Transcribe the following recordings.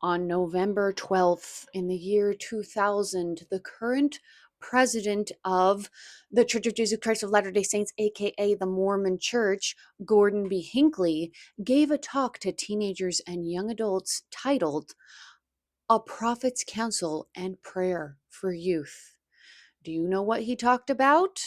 On November 12th in the year 2000, the current president of the Church of Jesus Christ of Latter-day Saints, aka the Mormon Church, Gordon B. Hinckley, gave a talk to teenagers and young adults titled A Prophet's Counsel and Prayer for Youth. Do you know what he talked about?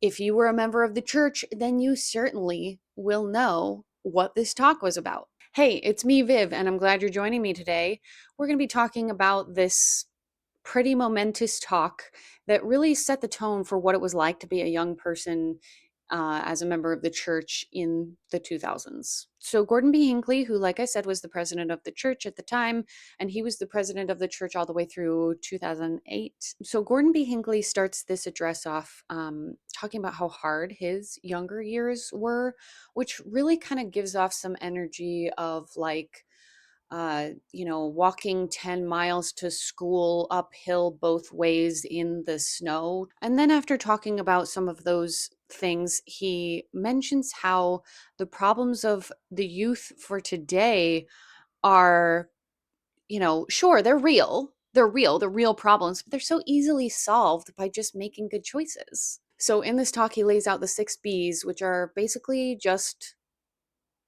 If you were a member of the church, then you certainly will know what this talk was about. Hey, it's me, Viv, and I'm glad you're joining me today. We're going to be talking about this pretty momentous talk that really set the tone for what it was like to be a young person as a member of the church in the 2000s. So, Gordon B. Hinckley, who, like I said, was the president of the church at the time, and he was the president of the church all the way through 2008. So, Gordon B. Hinckley starts this address off talking about how hard his younger years were, which really kind of gives off some energy of like, walking 10 miles to school uphill both ways in the snow. And then after talking about some of those things, he mentions how the problems of the youth for today are, sure, they're real. They're real problems, but they're so easily solved by just making good choices. So in this talk, he lays out the 6 B's, which are basically just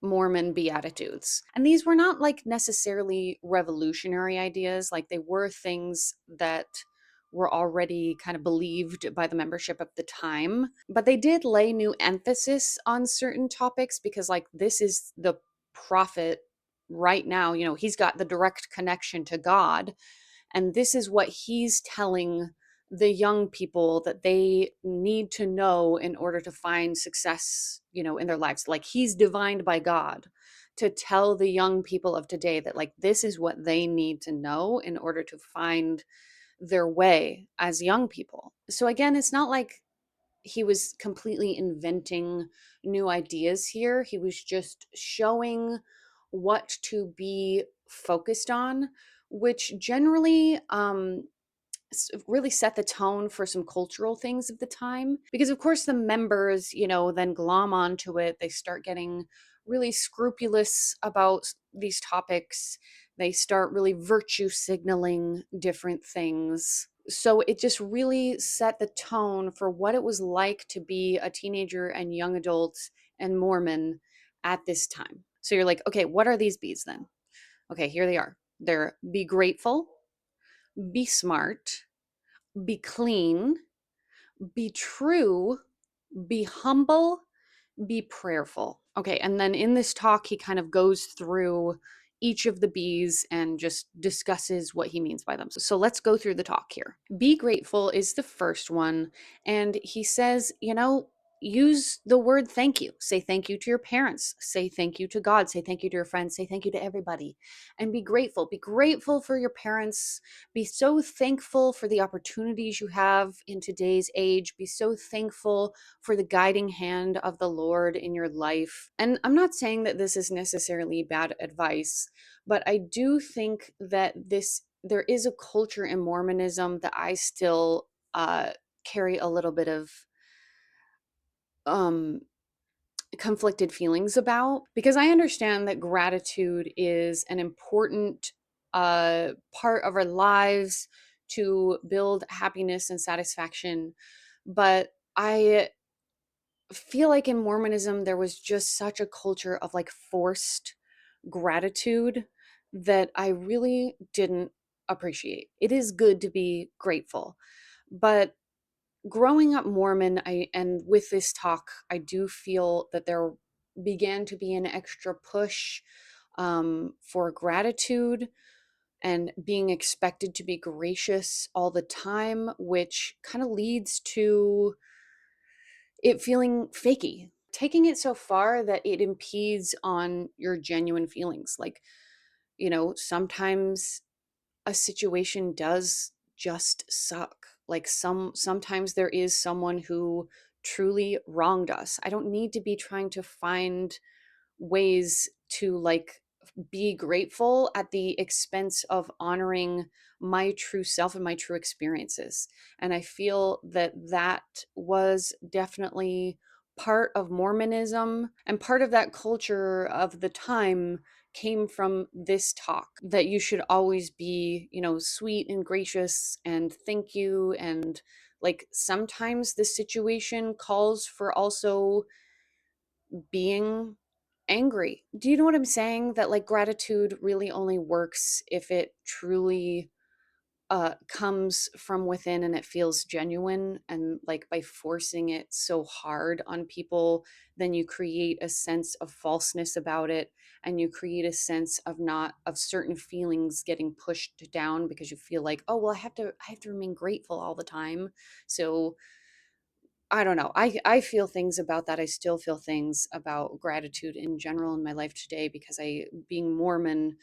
Mormon Beatitudes. And these were not like necessarily revolutionary ideas, like they were things that were already kind of believed by the membership of the time, but they did lay new emphasis on certain topics because, like, this is the prophet right now, he's got the direct connection to God, and this is what he's telling the young people that they need to know in order to find success, in their lives. Like, he's divined by God to tell the young people of today that, like, this is what they need to know in order to find their way as young people. So again, it's not like he was completely inventing new ideas here. He was just showing what to be focused on, which generally really set the tone for some cultural things of the time. Because, of course, the members, then glom onto it. They start getting really scrupulous about these topics. They start really virtue signaling different things. So it just really set the tone for what it was like to be a teenager and young adult and Mormon at this time. So you're like, okay, what are these B's then? Okay, here they are. They're be grateful, be smart, be clean, be true, be humble, be prayerful. Okay, and then in this talk, he kind of goes through each of the B's and just discusses what he means by them. So let's go through the talk here. Be grateful is the first one. And he says, use the word thank you. Say thank you to your parents. Say thank you to God. Say thank you to your friends. Say thank you to everybody. And be grateful. Be grateful for your parents. Be so thankful for the opportunities you have in today's age. Be so thankful for the guiding hand of the Lord in your life. And I'm not saying that this is necessarily bad advice, but I do think that there is a culture in Mormonism that I still carry a little bit of um conflicted feelings about, because I understand that gratitude is an important part of our lives to build happiness and satisfaction. But I feel like in Mormonism, there was just such a culture of like forced gratitude that I really didn't appreciate. It is good to be grateful, but growing up Mormon, and with this talk, I do feel that there began to be an extra push for gratitude and being expected to be gracious all the time, which kind of leads to it feeling fakey, taking it so far that it impedes on your genuine feelings. Like, sometimes a situation does just suck. Like, sometimes there is someone who truly wronged us. I don't need to be trying to find ways to like be grateful at the expense of honoring my true self and my true experiences. And I feel that that was definitely part of Mormonism and part of that culture of the time, came from this talk, that you should always be, sweet and gracious and thank you. And like sometimes the situation calls for also being angry. Do you know what I'm saying? That like gratitude really only works if it truly comes from within and it feels genuine. And like by forcing it so hard on people, then you create a sense of falseness about it, and you create a sense of not of certain feelings getting pushed down because you feel like, oh well, I have to remain grateful all the time. So I don't know. I feel things about that. I still feel things about gratitude in general in my life today, because being Mormon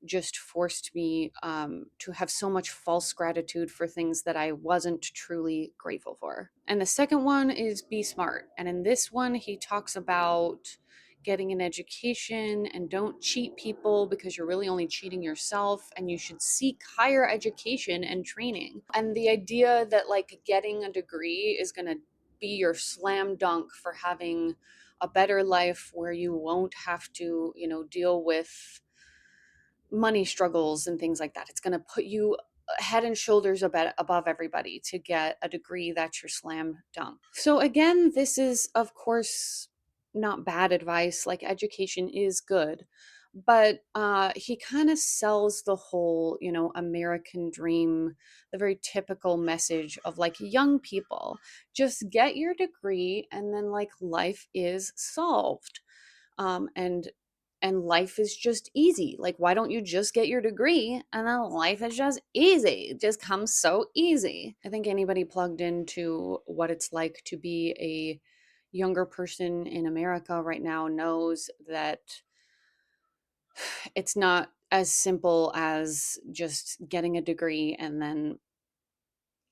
just forced me to have so much false gratitude for things that I wasn't truly grateful for. And the second one is be smart. And in this one, he talks about getting an education and don't cheat people, because you're really only cheating yourself, and you should seek higher education and training. And the idea that like getting a degree is going to be your slam dunk for having a better life, where you won't have to, deal with money struggles and things like that. It's going to put you head and shoulders above everybody to get a degree. That's your slam dunk. So again, this is of course not bad advice. Like education is good, but he kind of sells the whole, American dream, the very typical message of like young people, just get your degree and then like life is solved. And life is just easy. Like, why don't you just get your degree and then life is just easy? It just comes so easy. I think anybody plugged into what it's like to be a younger person in America right now knows that it's not as simple as just getting a degree and then,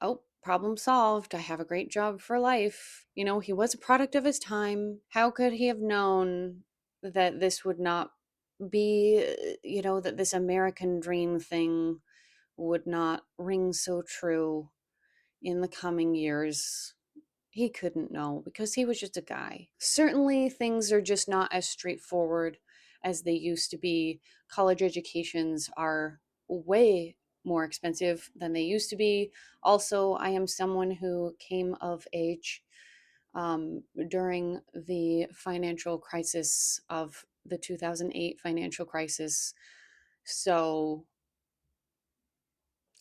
oh, problem solved. I have a great job for life. He was a product of his time. How could he have known that this would not be, that this American dream thing would not ring so true in the coming years? He couldn't know, because he was just a guy. Certainly, things are just not as straightforward as they used to be. College educations are way more expensive than they used to be. Also, I am someone who came of age during the financial crisis of the 2008 financial crisis. So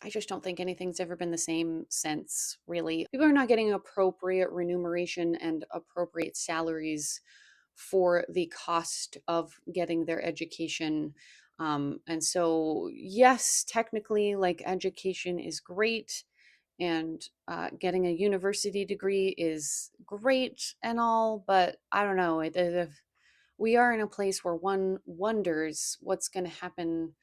I just don't think anything's ever been the same since, really. People are not getting appropriate remuneration and appropriate salaries for the cost of getting their education. And so, yes, technically, like education is great, and getting a university degree is great and all, but I don't know. We are in a place where one wonders what's going to happen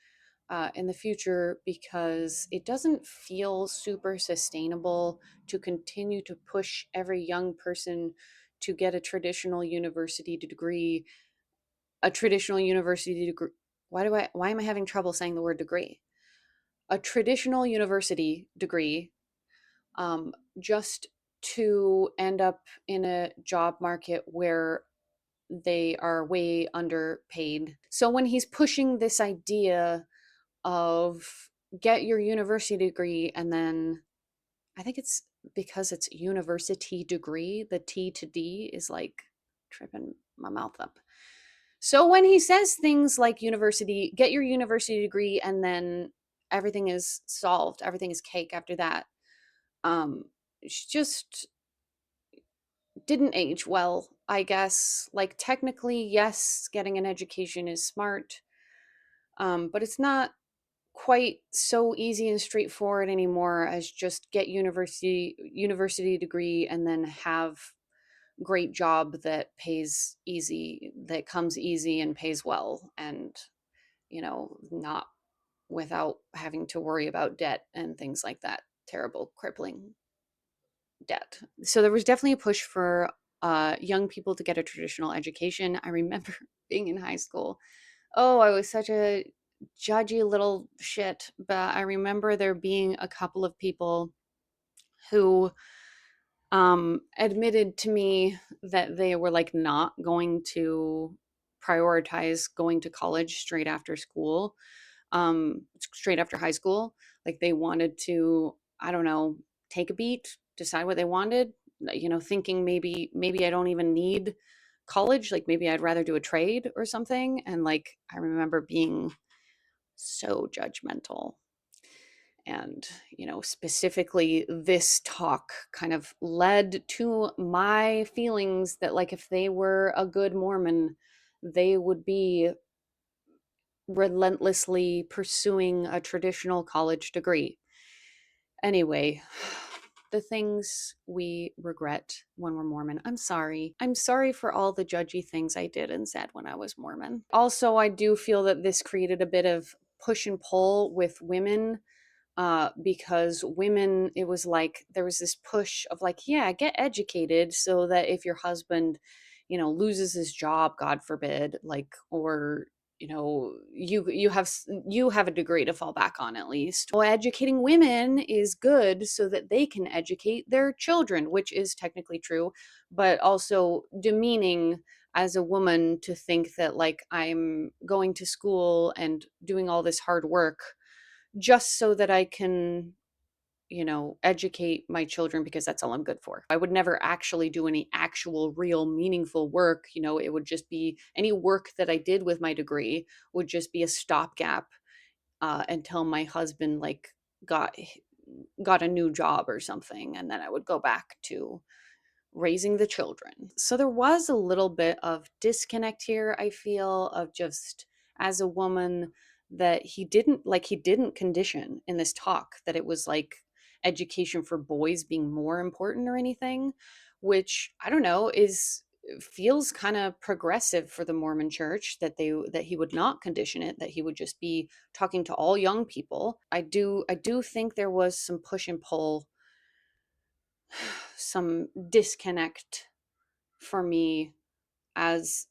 in the future, because it doesn't feel super sustainable to continue to push every young person to get a traditional university degree. Why am I having trouble saying the word degree? A traditional university degree, just to end up in a job market where they are way underpaid. So when he's pushing this idea of get your university degree and then, I think it's because it's university degree, the T to D is like tripping my mouth up. So when he says things like get your university degree and then everything is solved, everything is cake after that, she just didn't age well, I guess. Like technically, yes, getting an education is smart, but it's not quite so easy and straightforward anymore as just get university degree and then have great job that pays easy, that comes easy and pays well, and not without having to worry about debt and things like that, terrible crippling debt. So there was definitely a push for young people to get a traditional education. I remember being in high school. Oh, I was such a judgy little shit, but I remember there being a couple of people who admitted to me that they were like not going to prioritize going to college straight after school, straight after high school. Like they wanted to, I don't know, take a beat, decide what they wanted, thinking maybe I don't even need college, like maybe I'd rather do a trade or something. And like I remember being so judgmental. And, specifically this talk kind of led to my feelings that like if they were a good Mormon, they would be relentlessly pursuing a traditional college degree. Anyway, the things we regret when we're Mormon. I'm sorry. I'm sorry for all the judgy things I did and said when I was Mormon. Also, I do feel that this created a bit of push and pull with women, because women, it was like there was this push of like, yeah, get educated so that if your husband, loses his job, God forbid, like, or you have a degree to fall back on at least. Well, educating women is good so that they can educate their children, which is technically true, but also demeaning as a woman to think that like I'm going to school and doing all this hard work just so that I can, educate my children because that's all I'm good for. I would never actually do any actual, real, meaningful work. It would just be any work that I did with my degree would just be a stopgap until my husband like got got a new job or something, and then I would go back to raising the children. So there was a little bit of disconnect here, I feel, of just as a woman that he didn't condition in this talk that it was like education for boys being more important or anything, which I don't know is feels kind of progressive for the Mormon church that he would not condition it, that he would just be talking to all young people. I do think there was some push and pull, some disconnect for me as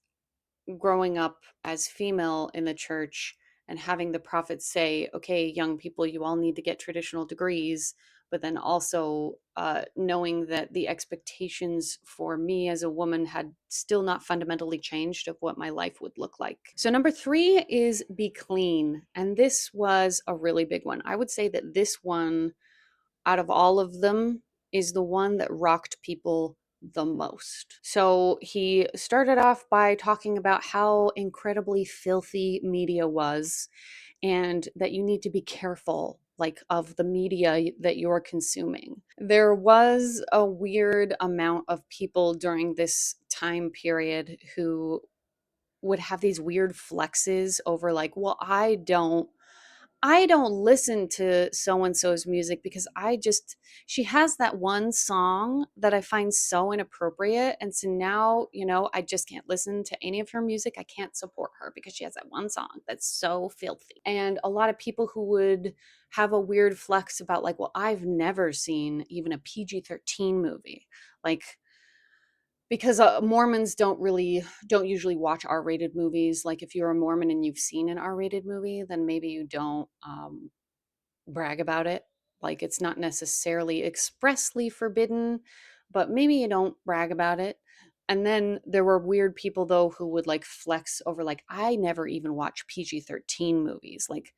growing up as female in the church and having the prophet say, okay, young people, you all need to get traditional degrees, but then also knowing that the expectations for me as a woman had still not fundamentally changed of what my life would look like. So number 3 is be clean. And this was a really big one. I would say that this one out of all of them is the one that rocked people the most. So he started off by talking about how incredibly filthy media was and that you need to be careful like of the media that you're consuming. There was a weird amount of people during this time period who would have these weird flexes over like, well, I don't listen to so and so's music because she has that one song that I find so inappropriate. And so now, I just can't listen to any of her music. I can't support her because she has that one song that's so filthy. And a lot of people who would have a weird flex about, like, well, I've never seen even a PG-13 movie. Like, because Mormons don't usually watch R-rated movies. Like if you're a Mormon and you've seen an R-rated movie, then maybe you don't brag about it. Like it's not necessarily expressly forbidden, but maybe you don't brag about it. And then there were weird people though who would like flex over like I never even watch PG-13 movies. Like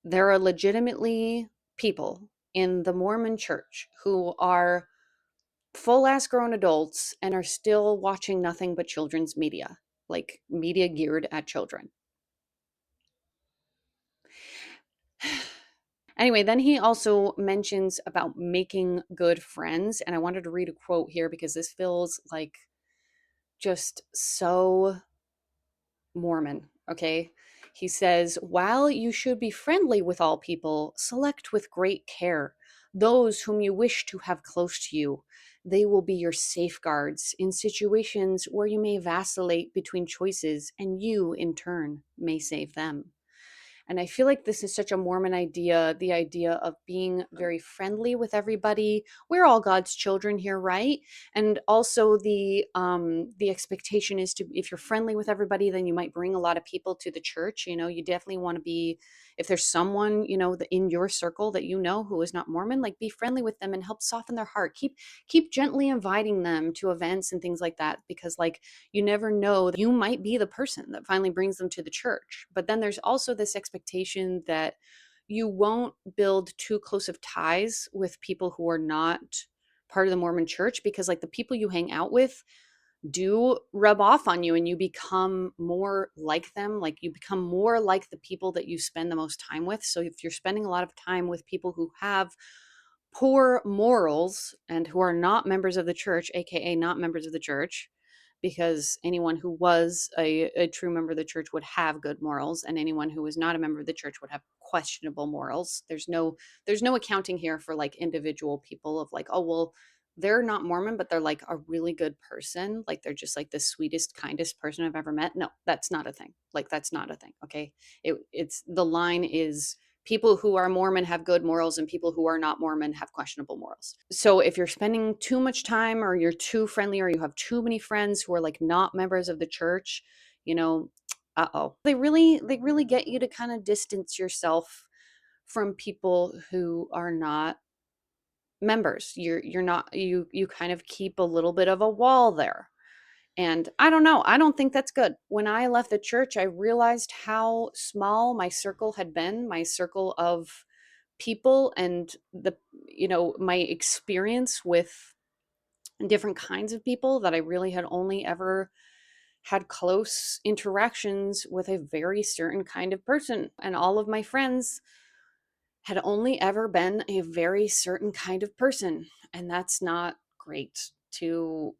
there are legitimately people in the Mormon church who are full ass grown adults and are still watching nothing but children's media, like media geared at children. Anyway, then he also mentions about making good friends. And I wanted to read a quote here because this feels like just so Mormon. Okay. He says, while you should be friendly with all people, select with great care those whom you wish to have close to you. They will be your safeguards in situations where you may vacillate between choices, and you, in turn, may save them. And I feel like this is such a Mormon idea, the idea of being very friendly with everybody. We're all God's children here, right? And also the expectation is to, if you're friendly with everybody, then you might bring a lot of people to the church. You definitely want to be if there's someone, in your circle that who is not Mormon, like be friendly with them and help soften their heart. Keep gently inviting them to events and things like that, because like you never know, you might be the person that finally brings them to the church. But then there's also this expectation that you won't build too close of ties with people who are not part of the Mormon church, because like the people you hang out with do rub off on you and you become more like them. Like you become more like the people that you spend the most time with. So if you're spending a lot of time with people who have poor morals and who are not members of the church, aka not members of the church, because anyone who was a true member of the church would have good morals, and anyone who was not a member of the church would have questionable morals. There's no accounting here for like individual people of like, oh well, they're not Mormon, but they're like a really good person. Like they're just like the sweetest, kindest person I've ever met. No, that's not a thing. Like that's not a thing. Okay. It's the line is people who are Mormon have good morals and people who are not Mormon have questionable morals. So if you're spending too much time or you're too friendly or you have too many friends who are like not members of the church, you know, uh-oh. They really get you to kind of distance yourself from people who are not members. You're not you kind of keep a little bit of a wall there. And I don't know, I don't think that's good. When I left the church, I realized how small my circle had been, my circle of people, and my experience with different kinds of people, that I really had only ever had close interactions with a very certain kind of person. And all of my friends had only ever been a very certain kind of person. And that's not great to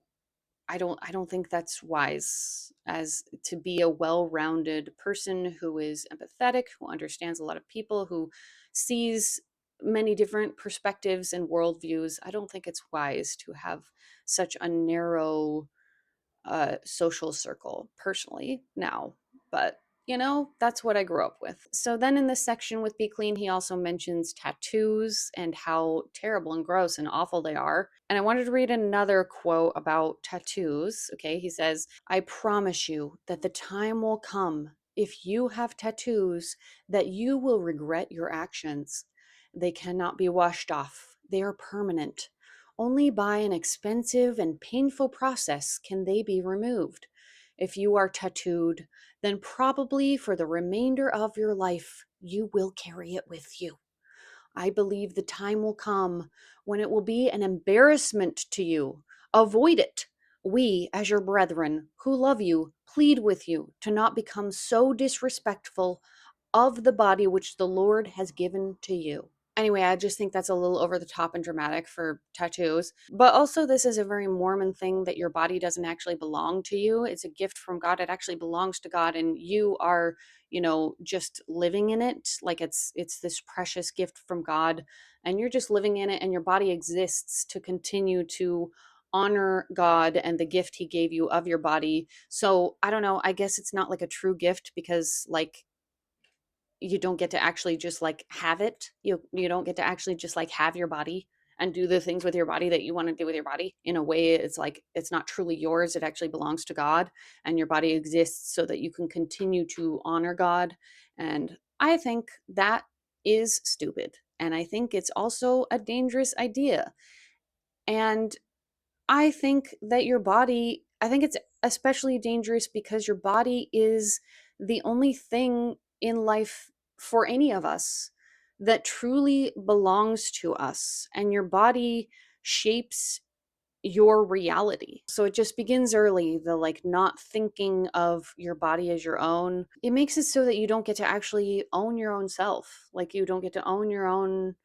I don't think that's wise, as to be a well-rounded person who is empathetic, who understands a lot of people, who sees many different perspectives and worldviews. I don't think it's wise to have such a narrow social circle personally now, but that's what I grew up with. So then in this section with Be Clean, he also mentions tattoos and how terrible and gross and awful they are. And I wanted to read another quote about tattoos. Okay, he says, I promise you that the time will come, if you have tattoos, that you will regret your actions. They cannot be washed off, they are permanent. Only by an expensive and painful process can they be removed. If you are tattooed, then probably for the remainder of your life, you will carry it with you. I believe the time will come when it will be an embarrassment to you. Avoid it. We, as your brethren who love you, plead with you to not become so disrespectful of the body which the Lord has given to you. Anyway, I just think that's a little over the top and dramatic for tattoos. But also, this is a very Mormon thing, that your body doesn't actually belong to you. It's a gift from God. It actually belongs to God, and you are, just living in it. Like it's this precious gift from God, and you're just living in it, and your body exists to continue to honor God and the gift he gave you of your body. So, I don't know, I guess it's not like a true gift, because like you don't get to actually just like have it. You don't get to actually just like have your body and do the things with your body that you want to do with your body. In a way, it's like it's not truly yours. It actually belongs to God, and your body exists so that you can continue to honor God. And I think that is stupid. And I think it's also a dangerous idea. And I think it's especially dangerous because your body is the only thing in life for any of us that truly belongs to us. And your body shapes your reality. So it just begins early, the like not thinking of your body as your own. It makes it so that you don't get to actually own your own self. Like you don't get to own your own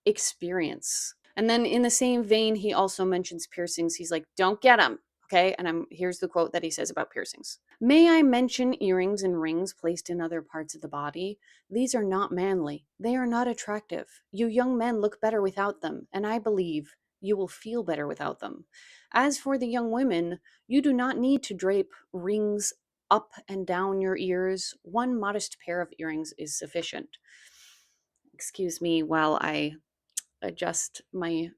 experience. And then in the same vein, he also mentions piercings. He's like, don't get them. Okay. And here's the quote that he says about piercings. May I mention earrings and rings placed in other parts of the body? These are not manly. They are not attractive. You young men look better without them, and I believe you will feel better without them. As for the young women, you do not need to drape rings up and down your ears. One modest pair of earrings is sufficient. Excuse me while I adjust my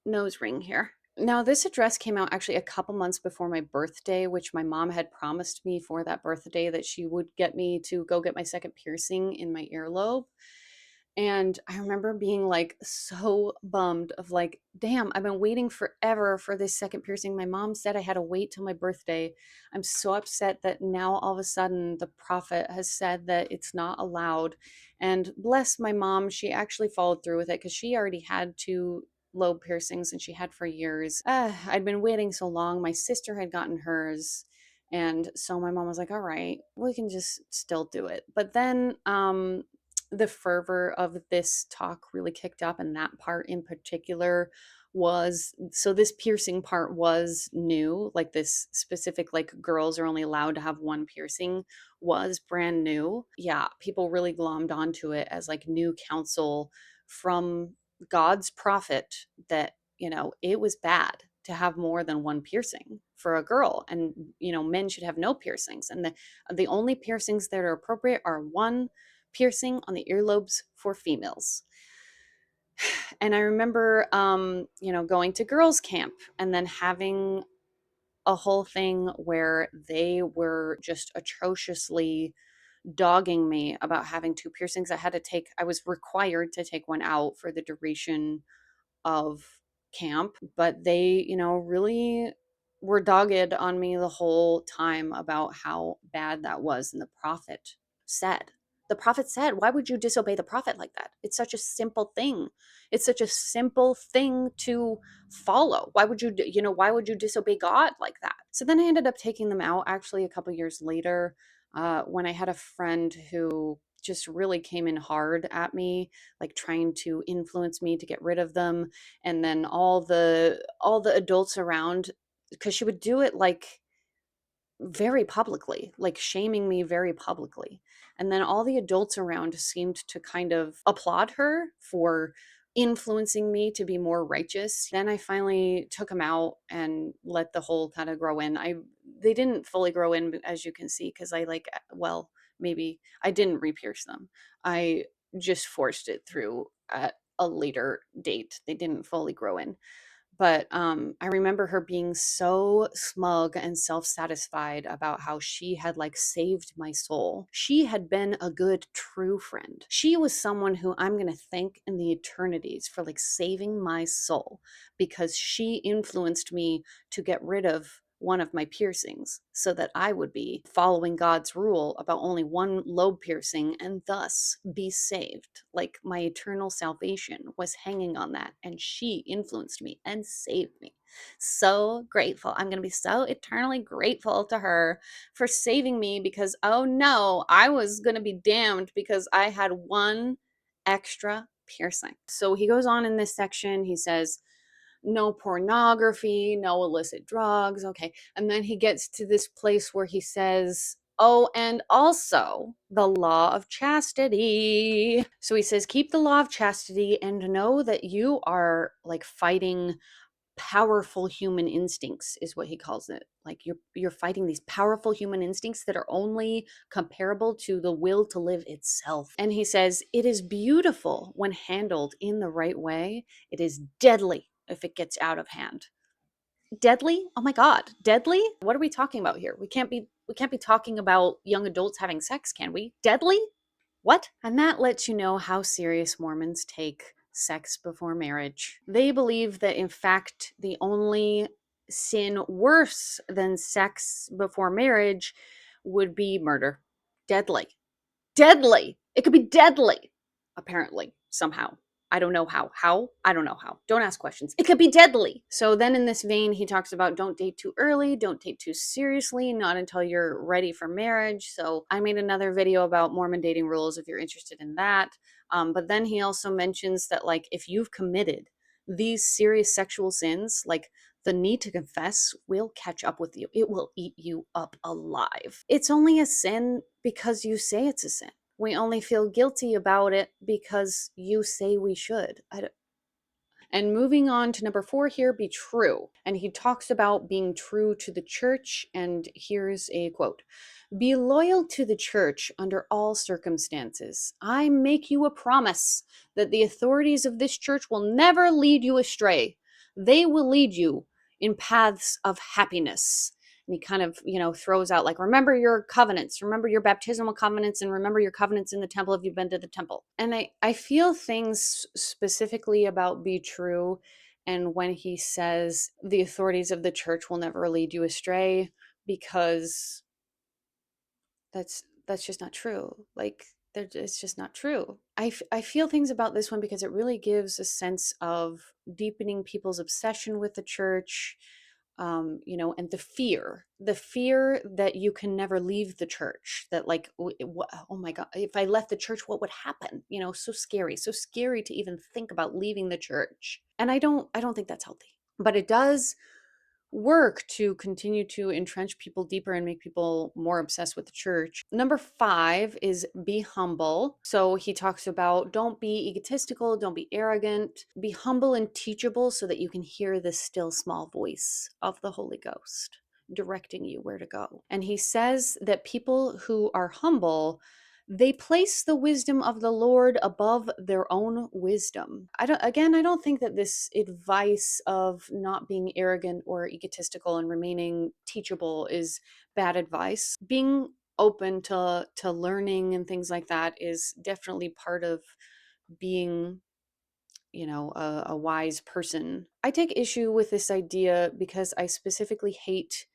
nose ring here. Now, this address came out actually a couple months before my birthday, which my mom had promised me for that birthday that she would get me to go get my second piercing in my earlobe. And I remember being like so bummed of like, damn, I've been waiting forever for this second piercing. My mom said I had to wait till my birthday. I'm so upset that now all of a sudden the prophet has said that it's not allowed. And bless my mom, she actually followed through with it because she already had two lobe piercings and she had for years. I'd been waiting so long. My sister had gotten hers. And so my mom was like, all right, we can just still do it. But then the fervor of this talk really kicked up, and that part in particular was, so this piercing part was new, like this specific like girls are only allowed to have one piercing was brand new. Yeah, people really glommed onto it as like new counsel from God's prophet that, it was bad to have more than one piercing for a girl, and men should have no piercings, and the only piercings that are appropriate are one piercing on the earlobes for females. And I remember going to girls camp and then having a whole thing where they were just atrociously dogging me about having two piercings. I was required to take one out for the duration of camp, but they, really were dogged on me the whole time about how bad that was. And said, the prophet said, why would you disobey the prophet like that? It's such a simple thing. It's such a simple thing to follow. Why would you disobey God like that? So then I ended up taking them out actually a couple years later, when I had a friend who just really came in hard at me, like trying to influence me to get rid of them. And then all the adults around, because she would do it like very publicly, like shaming me very publicly. And then all the adults around seemed to kind of applaud her for influencing me to be more righteous. Then I finally took them out and let the hole kind of grow in. They didn't fully grow in, as you can see, because well, maybe I didn't re-pierce them. I just forced it through at a later date. They didn't fully grow in. But I remember her being so smug and self-satisfied about how she had like saved my soul. She had been a good true friend. She was someone who I'm going to thank in the eternities for like saving my soul, because she influenced me to get rid of one of my piercings so that I would be following God's rule about only one lobe piercing and thus be saved. Like my eternal salvation was hanging on that, and she influenced me and saved me. So grateful. I'm going to be so eternally grateful to her for saving me, because oh no, I was going to be damned because I had one extra piercing. So he goes on in this section. He says, no pornography, no illicit drugs. Okay. And then he gets to this place where he says, oh, and also the law of chastity. So he says, keep the law of chastity and know that you are like fighting powerful human instincts, is what he calls it. Like you're fighting these powerful human instincts that are only comparable to the will to live itself. And he says it is beautiful when handled in the right way. It is deadly if it gets out of hand. Deadly? Oh my god, deadly? What are we talking about here? We can't be talking about young adults having sex, can we? Deadly? What? And that lets you know how serious Mormons take sex before marriage. They believe that, in fact, the only sin worse than sex before marriage would be murder. Deadly. Deadly. It could be deadly, apparently, somehow. I don't know how. How? I don't know how. Don't ask questions. It could be deadly. So then in this vein, he talks about don't date too early, don't date too seriously, not until you're ready for marriage. So I made another video about Mormon dating rules if you're interested in that. But then he also mentions that, like, if you've committed these serious sexual sins, like the need to confess will catch up with you. It will eat you up alive. It's only a sin because you say it's a sin. We only feel guilty about it because you say we should. And moving on to number 4 here, be true. And he talks about being true to the church. And here's a quote: be loyal to the church under all circumstances. I make you a promise that the authorities of this church will never lead you astray. They will lead you in paths of happiness. And he kind of, throws out like, remember your covenants, remember your baptismal covenants, and remember your covenants in the temple if you've been to the temple. And I feel things specifically about be true. And when he says the authorities of the church will never lead you astray, because that's just not true. Like, it's just not true. I feel things about this one because it really gives a sense of deepening people's obsession with the church, and the fear that you can never leave the church, that like, oh my God, if I left the church, what would happen? So scary to even think about leaving the church. And I don't think that's healthy, but it does work to continue to entrench people deeper and make people more obsessed with the church. Number 5 is be humble. So he talks about don't be egotistical, don't be arrogant, be humble and teachable so that you can hear the still small voice of the Holy Ghost directing you where to go. And he says that people who are humble, they place the wisdom of the Lord above their own wisdom. I don't think that this advice of not being arrogant or egotistical and remaining teachable is bad advice. Being open to learning and things like that is definitely part of being, a wise person. I take issue with this idea because I specifically hate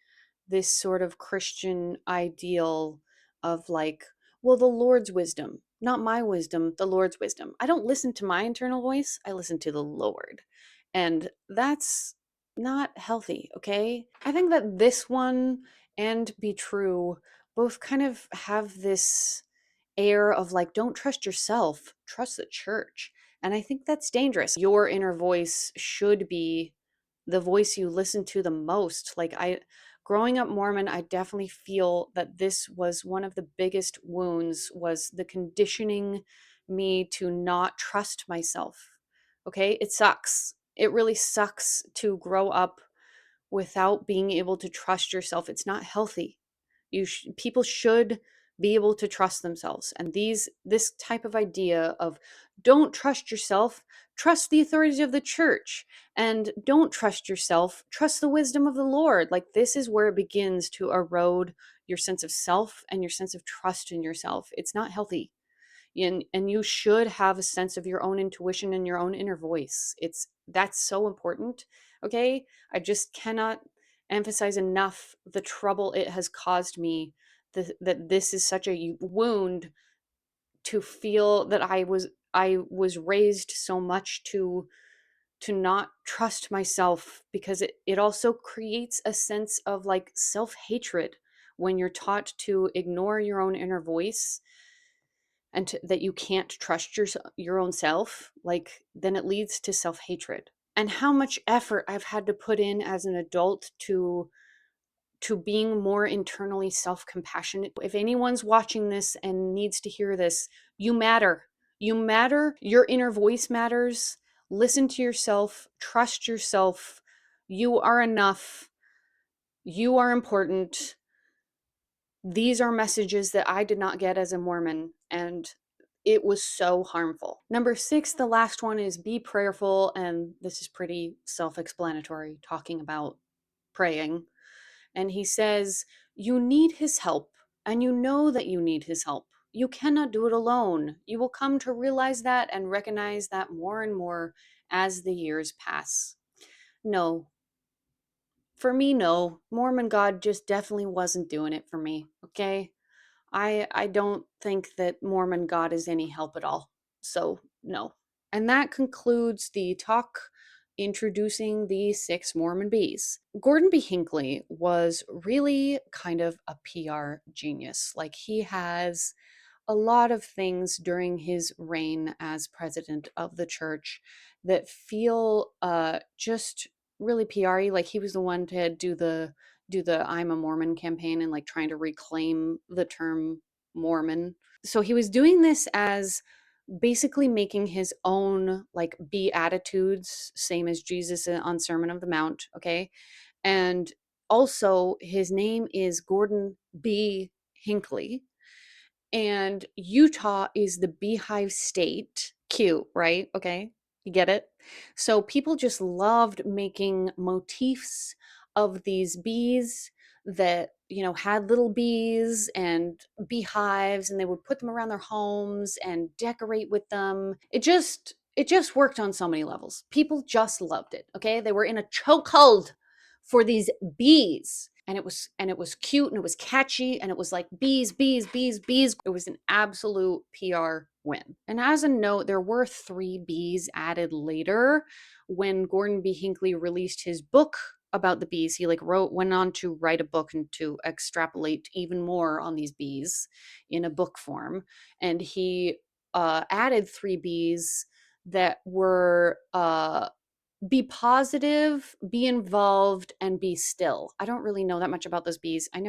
this sort of Christian ideal of like, well, the Lord's wisdom, not my wisdom, the Lord's wisdom. I don't listen to my internal voice, I listen to the Lord. And that's not healthy, okay? I think that this one and Be True both kind of have this air of like, don't trust yourself, trust the church. And I think that's dangerous. Your inner voice should be the voice you listen to the most. Growing up Mormon, I definitely feel that this was one of the biggest wounds, was the conditioning me to not trust myself. Okay? It sucks. It really sucks to grow up without being able to trust yourself. It's not healthy. People should be able to trust themselves. And this type of idea of don't trust yourself, trust the authorities of the church, and don't trust yourself, trust the wisdom of the Lord. Like, this is where it begins to erode your sense of self and your sense of trust in yourself. It's not healthy. And you should have a sense of your own intuition and your own inner voice. That's so important. Okay? I just cannot emphasize enough the trouble it has caused me, that this is such a wound, to feel that I was raised so much to not trust myself, because it also creates a sense of like self-hatred when you're taught to ignore your own inner voice, and that you can't trust your own self. Like, then it leads to self-hatred. And how much effort I've had to put in as an adult to being more internally self-compassionate. If anyone's watching this and needs to hear this, you matter. You matter. Your inner voice matters. Listen to yourself, trust yourself. You are enough. You are important. These are messages that I did not get as a Mormon, and it was so harmful. Number 6, the last one, is be prayerful, and this is pretty self-explanatory, talking about praying. And he says, you need his help, and you know that you need his help. You cannot do it alone. You will come to realize that and recognize that more and more as the years pass. No, for me, no. Mormon God just definitely wasn't doing it for me, okay? I don't think that Mormon God is any help at all. So, no. And that concludes the talk introducing the 6 Mormon bees. Gordon B. Hinckley was really kind of a PR genius. Like, he has a lot of things during his reign as president of the church that feel just really PR-y. Like, he was the one to do the I'm a Mormon campaign, and like trying to reclaim the term Mormon. So he was doing this as basically making his own like Beatitudes, same as Jesus on Sermon of the Mount, okay? And also his name is Gordon B. Hinckley, and Utah is the Beehive State. Cute, right? Okay. You get it? So people just loved making motifs of these bees that, had little bees and beehives, and they would put them around their homes and decorate with them. It just worked on so many levels. People just loved it, okay? They were in a chokehold for these bees. And it was cute and it was catchy and it was like bees, bees, bees, bees. It was an absolute PR win. And as a note, there were 3 bees added later when Gordon B. Hinckley released his book about the bees. He went on to write a book and to extrapolate even more on these bees in a book form. And he added 3 bees that were be positive, be involved, and be still. I don't really know that much about those bees. I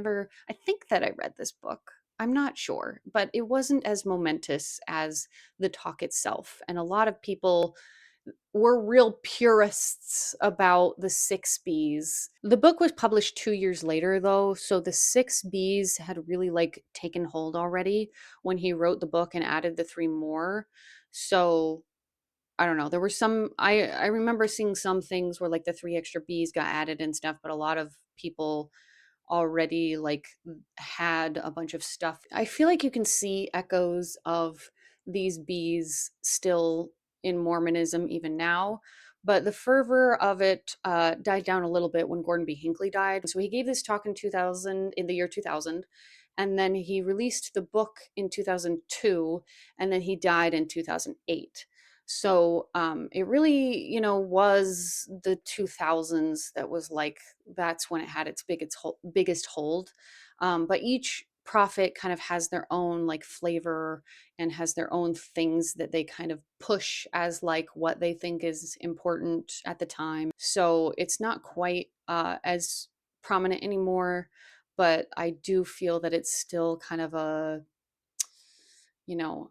think that I read this book. I'm not sure, but it wasn't as momentous as the talk itself. And a lot of people were real purists about the 6 bees. The book was published 2 years later, though, so the 6 bees had really taken hold already when he wrote the book and added the 3 more. So I don't know. There were some I remember seeing some things where the 3 extra bees got added and stuff, but a lot of people already had a bunch of stuff. I feel like you can see echoes of these bees still in Mormonism even now, but the fervor of it died down a little bit when Gordon B. Hinckley died. So he gave this talk in the year 2000, and then he released the book in 2002, and then he died in 2008. So it really, was the 2000s that was that's when it had its biggest hold. But each prophet kind of has their own flavor and has their own things that they kind of push as what they think is important at the time. So it's not quite as prominent anymore, but I do feel that it's still kind of a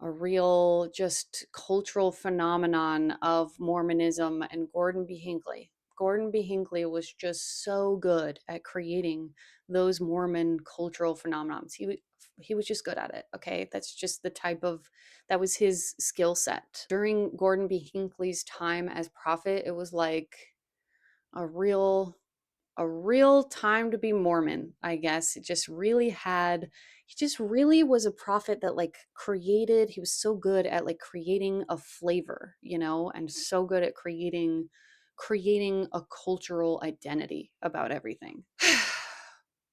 real just cultural phenomenon of Mormonism and Gordon B. Hinckley. Gordon B. Hinckley was just so good at creating those Mormon cultural phenomenons. He was just good at it. Okay. That was his skill set. During Gordon B. Hinckley's time as prophet, it was like a real a real time to be Mormon, I guess. He just really was a prophet that he was so good at creating a flavor, and so good at creating a cultural identity about everything.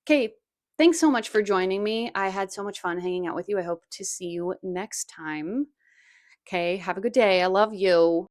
Okay, thanks so much for joining me. I had so much fun hanging out with you. I hope to see you next time. Okay, have a good day. I love you.